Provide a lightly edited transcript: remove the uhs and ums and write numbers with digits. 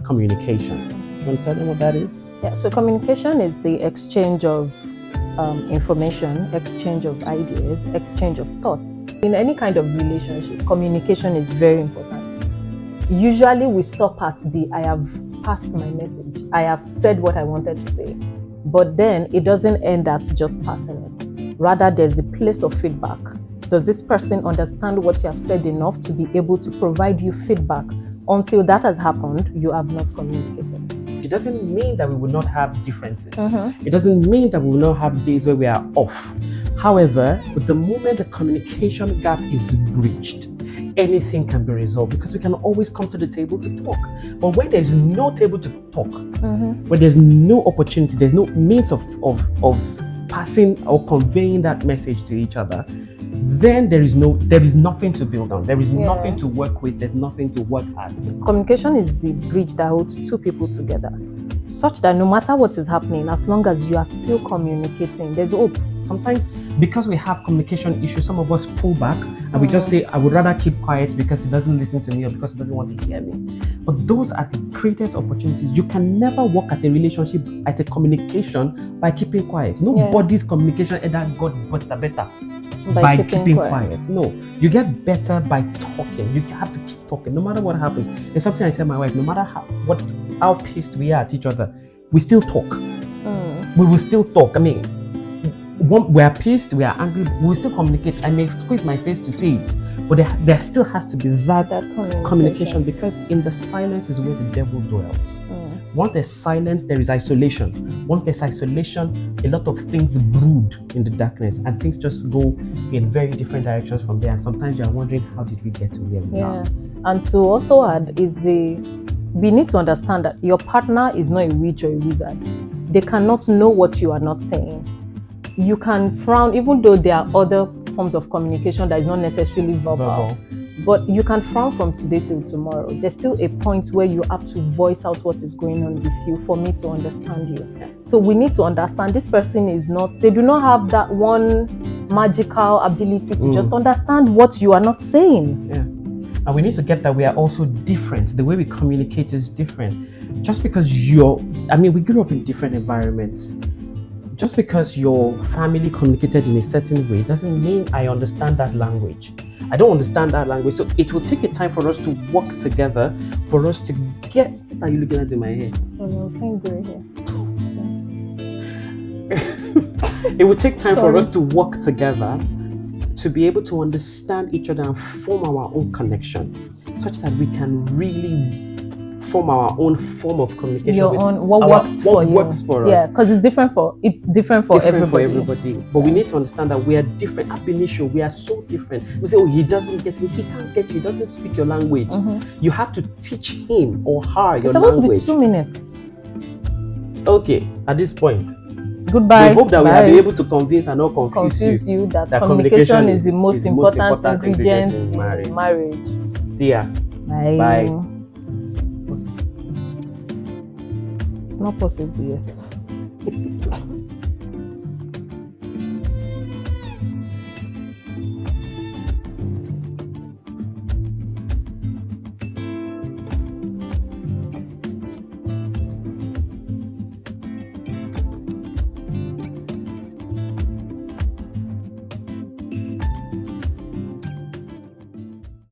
communication. You want to tell them what that is? Yeah, so communication is the exchange of information, exchange of ideas, exchange of thoughts. In any kind of relationship, communication is very important. Usually we stop at the I have passed my message, I have said what I wanted to say, but then it doesn't end at just passing it. Rather, there's a place of feedback. Does this person understand what you have said enough to be able to provide you feedback? Until that has happened, you have not communicated. It doesn't mean that we will not have differences. It doesn't mean that we will not have days where we are off. However, the moment the communication gap is breached, anything can be resolved because we can always come to the table to talk. But when there's no table to talk, when there's no opportunity, there's no means of passing or conveying that message to each other, then there is nothing to build on. There is nothing to work with. There's nothing to work at. Communication is the bridge that holds two people together, such that no matter what is happening, as long as you are still communicating, there's hope. Sometimes, because we have communication issues, some of us pull back and we just say, I would rather keep quiet because he doesn't listen to me or because he doesn't want to hear me. But those are the greatest opportunities. You can never work at a relationship, at a communication, by keeping quiet. Nobody's communication ever got better by keeping quiet. No, you get better by talking. You have to keep talking, no matter what happens. There's something I tell my wife: no matter how pissed we are at each other, we still talk. We will still talk. I mean, we are pissed, we are angry, we will still communicate. I may squeeze my face to say it, but there still has to be that communication, because in the silence is where the devil dwells. Once there's silence, there is isolation. Once there's isolation, a lot of things brood in the darkness and things just go in very different directions from there. And sometimes you're wondering, how did we get to where we are? And to also add is we need to understand that your partner is not a witch or a wizard. They cannot know what you are not saying. You can frown, even though there are other forms of communication that is not necessarily verbal. But you can frown from today till tomorrow. There's still a point where you have to voice out what is going on with you for me to understand you. So we need to understand this person they do not have that one magical ability to just understand what you are not saying. And we need to get that we are also different. The way we communicate is different. Just because we grew up in different environments. Just because your family communicated in a certain way doesn't mean I understand that language. I don't understand that language. So it will take a time for us to work together, for us to get... What are you looking at in my hair? It will take time for us to work together to be able to understand each other and form our own connection, such that we can really form our own form of communication. What works for us. Yeah, because it's different for everybody. But we need to understand that we are different. Ab initio, we are so different. We say, he doesn't get me, he can't get you, he doesn't speak your language. You have to teach him or her your language. It's supposed to be 2 minutes. Okay, at this point, goodbye. We hope that we have been able to convince and not confuse you that communication is the most important ingredient in marriage. See ya. Bye. It's not possible yet.